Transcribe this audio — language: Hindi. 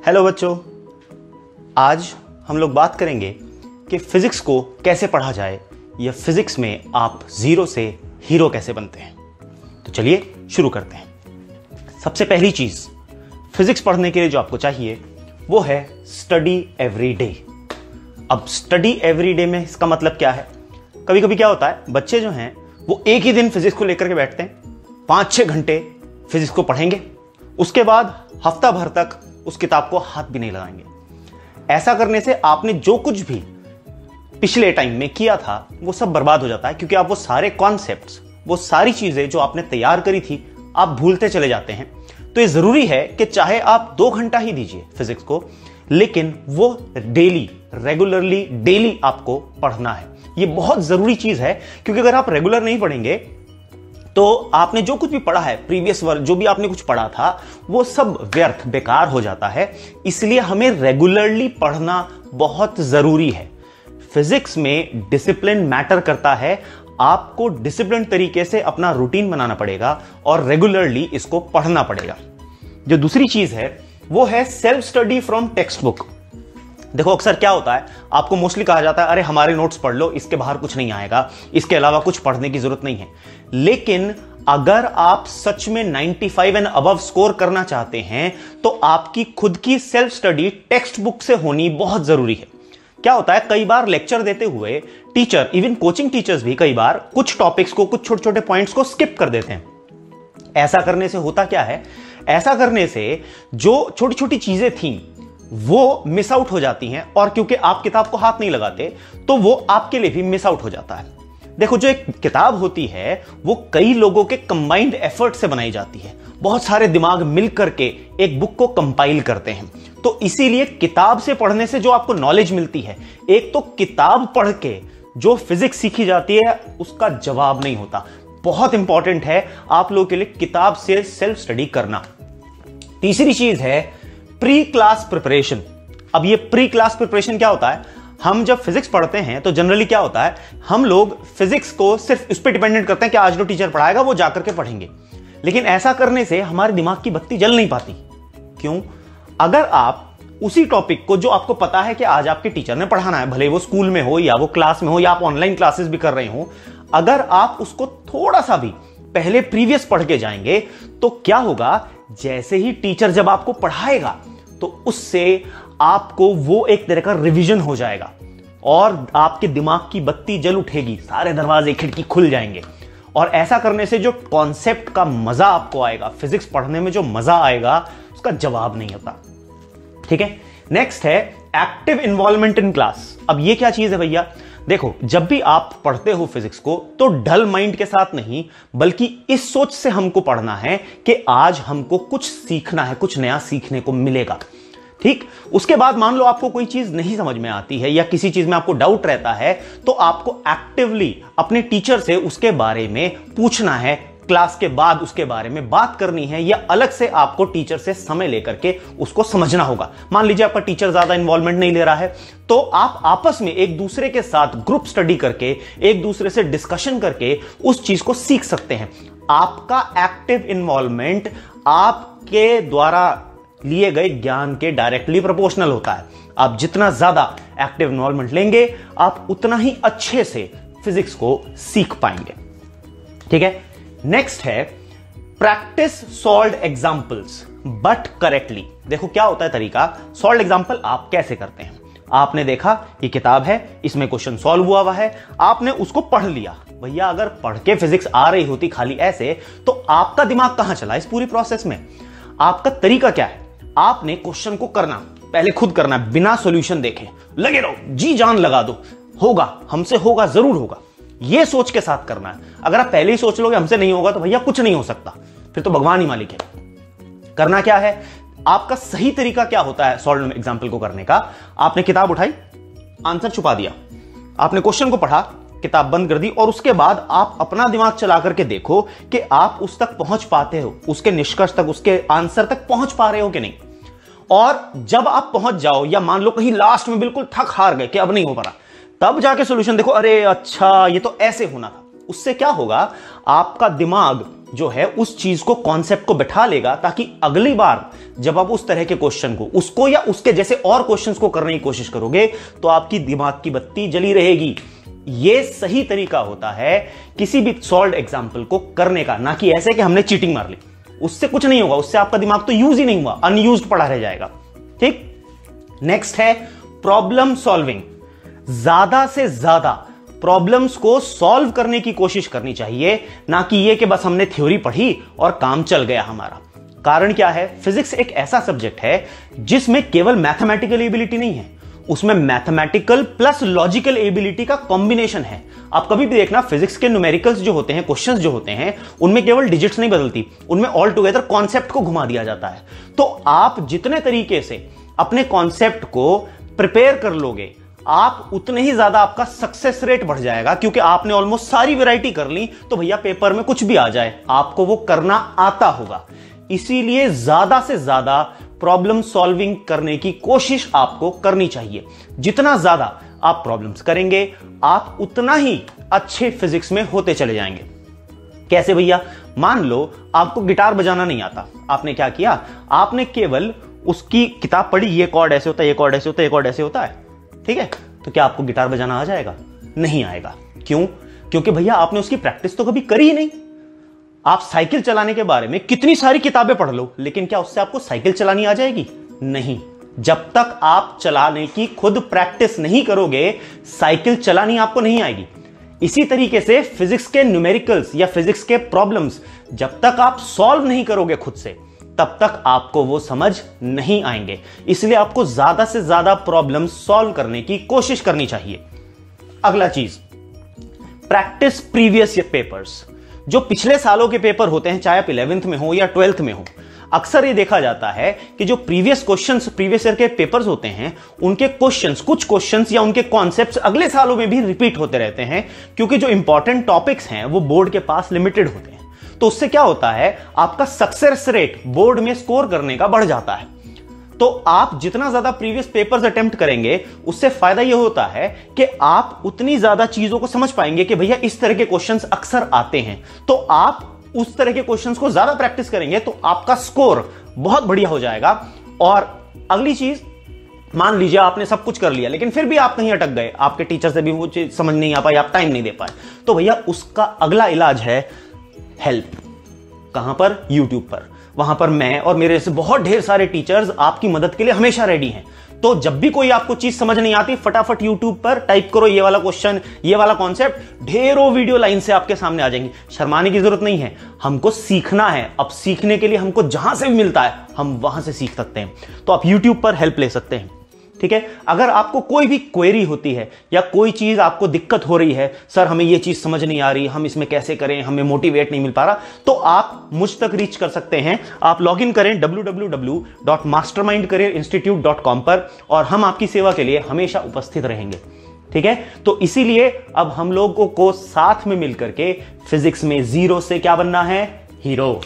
हेलो बच्चों, आज हम लोग बात करेंगे कि फिजिक्स को कैसे पढ़ा जाए या फिजिक्स में आप जीरो से हीरो कैसे बनते हैं। तो चलिए शुरू करते हैं। सबसे पहली चीज फिजिक्स पढ़ने के लिए जो आपको चाहिए वो है स्टडी एवरी डे। अब स्टडी एवरी डे में इसका मतलब क्या है? कभी कभी क्या होता है, बच्चे जो हैं वो एक ही दिन फिजिक्स को लेकर के बैठते हैं, 5-6 घंटे फिजिक्स को पढ़ेंगे, उसके बाद हफ्ता भर तक उस किताब को हाथ भी नहीं लगाएंगे। ऐसा करने से आपने जो कुछ भी पिछले टाइम में किया था वो सब बर्बाद हो जाता है, क्योंकि आप वो सारे कॉन्सेप्ट्स, वो सारी चीजें जो आपने तैयार करी थी आप भूलते चले जाते हैं। तो ये जरूरी है कि चाहे आप 2 घंटा ही दीजिए फिजिक्स को, लेकिन वो डेली, रेगुलरली डेली आपको पढ़ना है। ये बहुत जरूरी चीज है, क्योंकि अगर आप रेगुलर नहीं पढ़ेंगे तो आपने जो कुछ भी पढ़ा है, प्रीवियस वर्ष जो भी आपने कुछ पढ़ा था, वो सब व्यर्थ, बेकार हो जाता है। इसलिए हमें रेगुलरली पढ़ना बहुत जरूरी है। फिजिक्स में डिसिप्लिन मैटर करता है। आपको डिसिप्लिन तरीके से अपना रूटीन बनाना पड़ेगा और रेगुलरली इसको पढ़ना पड़ेगा। जो दूसरी चीज है वो है self study from text book. देखो, अक्सर क्या होता है, आपको मोस्टली कहा जाता है अरे हमारे नोट्स पढ़ लो, इसके बाहर कुछ नहीं आएगा, इसके अलावा कुछ पढ़ने की जरूरत नहीं है। लेकिन अगर आप सच में 95 एंड अबव स्कोर करना चाहते हैं तो आपकी खुद की सेल्फ स्टडी टेक्स्ट बुक से होनी बहुत जरूरी है। क्या होता है, कई बार लेक्चर देते हुए टीचर, इवन कोचिंग टीचर्स भी कई बार कुछ टॉपिक्स को, कुछ छोटे छोटे पॉइंट्स को स्किप कर देते हैं। ऐसा करने से होता क्या है, ऐसा करने से जो छोटी छोटी चीजें थी वो मिस आउट हो जाती हैं, और क्योंकि आप किताब को हाथ नहीं लगाते तो वो आपके लिए भी मिस आउट हो जाता है। देखो, जो एक किताब होती है वो कई लोगों के कंबाइंड एफर्ट से बनाई जाती है। बहुत सारे दिमाग मिलकर के एक बुक को कंपाइल करते हैं। तो इसीलिए किताब से पढ़ने से जो आपको नॉलेज मिलती है, एक तो किताब पढ़ के जो फिजिक्स सीखी जाती है उसका जवाब नहीं होता। बहुत इंपॉर्टेंट है आप लोगों के लिए किताब से सेल्फ स्टडी करना। तीसरी चीज है प्री क्लास प्रिपरेशन। अब ये प्री क्लास प्रिपरेशन क्या होता है, हम जब फिजिक्स पढ़ते हैं तो जनरली क्या होता है, हम लोग फिजिक्स को सिर्फ उस पर डिपेंडेंट करते हैं कि आज जो टीचर पढ़ाएगा वो जाकर के पढ़ेंगे। लेकिन ऐसा करने से हमारे दिमाग की बत्ती जल नहीं पाती। क्यों? अगर आप उसी टॉपिक को, जो आपको पता है कि आज आपके टीचर ने पढ़ाना है, भले वो स्कूल में हो या वो क्लास में हो या आप ऑनलाइन क्लासेस भी कर रहे हो, अगर आप उसको थोड़ा सा भी पहले प्रीवियस पढ़ के जाएंगे तो क्या होगा, जैसे ही टीचर जब आपको पढ़ाएगा तो उससे आपको वो एक तरह का रिवीजन हो जाएगा और आपके दिमाग की बत्ती जल उठेगी, सारे दरवाजे खिड़की खुल जाएंगे। और ऐसा करने से जो कॉन्सेप्ट का मजा आपको आएगा, फिजिक्स पढ़ने में जो मजा आएगा उसका जवाब नहीं होता। ठीक है, नेक्स्ट है एक्टिव इन्वॉल्वमेंट इन क्लास। अब ये क्या चीज है भैया? देखो, जब भी आप पढ़ते हो फिजिक्स को तो डल माइंड के साथ नहीं, बल्कि इस सोच से हमको पढ़ना है कि आज हमको कुछ सीखना है, कुछ नया सीखने को मिलेगा। ठीक, उसके बाद मान लो आपको कोई चीज नहीं समझ में आती है या किसी चीज में आपको डाउट रहता है, तो आपको एक्टिवली अपने टीचर से उसके बारे में पूछना है, क्लास के बाद उसके बारे में बात करनी है, या अलग से आपको टीचर से समय लेकर के उसको समझना होगा। मान लीजिए आपका टीचर ज्यादा इन्वॉल्वमेंट नहीं ले रहा है, तो आप आपस में एक दूसरे के साथ ग्रुप स्टडी करके, एक दूसरे से डिस्कशन करके उस चीज को सीख सकते हैं। आपका एक्टिव इन्वॉल्वमेंट आपके द्वारा लिए गए ज्ञान के डायरेक्टली प्रोपोर्शनल होता है। आप जितना ज्यादा एक्टिव इन्वॉल्वमेंट लेंगे, आप उतना ही अच्छे से फिजिक्स को सीख पाएंगे। ठीक है, नेक्स्ट है practice solved examples but correctly. देखो क्या होता है तरीका, सॉल्व्ड एग्जांपल आप कैसे करते हैं। आपने देखा ये किताब है, इसमें क्वेश्चन सॉल्व हुआ है, आपने उसको पढ़ लिया। भैया अगर पढ़ के फिजिक्स आ रही होती खाली ऐसे, तो आपका दिमाग कहां चला इस पूरी प्रोसेस में? आपका तरीका क्या है? आपने क्वेश्चन को करना, पहले खुद करना, बिना सॉल्यूशन देखे लगे रहो, जी जान लगा दो, होगा, हमसे होगा, जरूर होगा, ये सोच के साथ करना है। अगर आप पहले ही सोच लोगे हमसे नहीं होगा, तो भैया कुछ नहीं हो सकता, फिर तो भगवान ही मालिक है। करना क्या है, आपका सही तरीका क्या होता है सॉल्व एग्जांपल को करने का? आपने किताब उठाई, आंसर छुपा दिया, आपने क्वेश्चन को पढ़ा, किताब बंद कर दी, और उसके बाद आप अपना दिमाग चला करके देखो कि आप उस तक पहुंच पाते हो, उसके निष्कर्ष तक, उसके आंसर तक पहुंच पा रहे हो कि नहीं। और जब आप पहुंच जाओ, या मान लो कहीं लास्ट में बिल्कुल थक हार गए कि अब नहीं हो पा रहा, तब जाके सॉल्यूशन देखो, अरे अच्छा ये तो ऐसे होना था, उससे क्या होगा, आपका दिमाग जो है उस चीज को, कॉन्सेप्ट को बैठा लेगा, ताकि अगली बार जब आप उस तरह के क्वेश्चन को, उसको या उसके जैसे और क्वेश्चंस को करने की कोशिश करोगे तो आपकी दिमाग की बत्ती जली रहेगी। यह सही तरीका होता है किसी भी सॉल्व्ड एग्जाम्पल को करने का, ना कि ऐसे कि हमने चीटिंग मार ली। उससे कुछ नहीं होगा, उससे आपका दिमाग तो यूज ही नहीं हुआ, अनयूज्ड पड़ा रह जाएगा। ठीक, नेक्स्ट है प्रॉब्लम सॉल्विंग। ज्यादा से ज्यादा प्रॉब्लम्स को सॉल्व करने की कोशिश करनी चाहिए, ना कि ये कि बस हमने थ्योरी पढ़ी और काम चल गया हमारा। कारण क्या है, फिजिक्स एक ऐसा सब्जेक्ट है जिसमें केवल मैथमेटिकल एबिलिटी नहीं है, उसमें मैथमेटिकल प्लस लॉजिकल एबिलिटी का कॉम्बिनेशन है। आप कभी भी देखना, फिजिक्स के न्यूमेरिकल्स जो होते हैं, क्वेश्चंस जो होते हैं, उनमें केवल डिजिट्स नहीं बदलती, उनमें ऑल टुगेदर कॉन्सेप्ट को घुमा दिया जाता है। तो आप जितने तरीके से अपने कॉन्सेप्ट को प्रिपेयर कर लोगे, आप उतने ही ज्यादा आपका सक्सेस रेट बढ़ जाएगा, क्योंकि आपने ऑलमोस्ट सारी वैरायटी कर ली। तो भैया पेपर में कुछ भी आ जाए, आपको वो करना आता होगा। इसीलिए ज्यादा से ज्यादा प्रॉब्लम सॉल्विंग करने की कोशिश आपको करनी चाहिए। जितना ज्यादा आप प्रॉब्लम्स करेंगे, आप उतना ही अच्छे फिजिक्स में होते चले जाएंगे। कैसे भैया, मान लो आपको गिटार बजाना नहीं आता, आपने क्या किया, आपने केवल उसकी किताब पढ़ी, ये कॉर्ड ऐसे होता है, ये कॉर्ड ऐसे होता है, ये कॉर्ड ऐसे होता है, ठीक है, तो क्या आपको गिटार बजाना आ जाएगा? नहीं आएगा। क्यों? क्योंकि भैया आपने उसकी प्रैक्टिस तो कभी करी ही नहीं। आप साइकिल चलाने के बारे में कितनी सारी किताबें पढ़ लो, लेकिन क्या उससे आपको साइकिल चलानी आ जाएगी? नहीं। जब तक आप चलाने की खुद प्रैक्टिस नहीं करोगे, साइकिल चलानी आपको नहीं आएगी। इसी तरीके से फिजिक्स के न्यूमेरिकल्स या फिजिक्स के प्रॉब्लम्स जब तक आप सॉल्व नहीं करोगे खुद से, तब तक आपको वो समझ नहीं आएंगे। इसलिए आपको ज्यादा से ज्यादा प्रॉब्लम सॉल्व करने की कोशिश करनी चाहिए। अगला चीज, प्रैक्टिस प्रीवियस पेपर्स। जो पिछले सालों के पेपर होते हैं, चाहे आप 11th में हो या 12th में हो, अक्सर ये देखा जाता है कि जो प्रीवियस क्वेश्चंस, प्रीवियस ईयर के पेपर्स होते हैं, उनके क्वेश्चंस, कुछ क्वेश्चंस या उनके कॉन्सेप्ट्स अगले सालों में भी रिपीट होते रहते हैं, क्योंकि जो इंपॉर्टेंट टॉपिक्स हैं वो बोर्ड के पास लिमिटेड होते हैं। तो उससे क्या होता है, आपका सक्सेस रेट बोर्ड में स्कोर करने का बढ़ जाता है। तो आप जितना ज्यादा प्रीवियस पेपर्स अटेम्प्ट करेंगे, उससे फायदा यह होता है कि आप उतनी ज्यादा चीजों को समझ पाएंगे कि भैया इस तरह के क्वेश्चंस अक्सर आते हैं। तो आप उस तरह के क्वेश्चंस को ज्यादा प्रैक्टिस करेंगे तो आपका स्कोर बहुत बढ़िया हो जाएगा। और अगली चीज, मान लीजिए आपने सब कुछ कर लिया, लेकिन फिर भी आप कहीं अटक गए, आपके टीचर से भी वो चीज समझ नहीं आ पाई, आप टाइम नहीं दे पाए, तो भैया उसका अगला इलाज है हेल्प। कहां पर? यूट्यूब पर। वहां पर मैं और मेरे जैसे बहुत ढेर सारे टीचर्स आपकी मदद के लिए हमेशा रेडी हैं। तो जब भी कोई आपको चीज समझ नहीं आती, फटाफट यूट्यूब पर टाइप करो ये वाला क्वेश्चन, ये वाला कॉन्सेप्ट, ढेरों वीडियो लाइन से आपके सामने आ जाएंगी। शर्माने की जरूरत नहीं है, हमको सीखना है। अब सीखने के लिए हमको जहां से भी मिलता है, हम वहां से सीख सकते हैं। तो आप यूट्यूब पर हेल्प ले सकते हैं। ठीक है, अगर आपको कोई भी क्वेरी होती है या कोई चीज आपको दिक्कत हो रही है, सर हमें ये चीज समझ नहीं आ रही, हम इसमें कैसे करें, हमें मोटिवेट नहीं मिल पा रहा, तो आप मुझ तक रीच कर सकते हैं। आप लॉग इन करें www.mastermindcareerinstitute.com पर, और हम आपकी सेवा के लिए हमेशा उपस्थित रहेंगे। ठीक है, तो इसीलिए अब हम लोगों को साथ में मिलकर के फिजिक्स में जीरो से क्या बनना है? हीरो।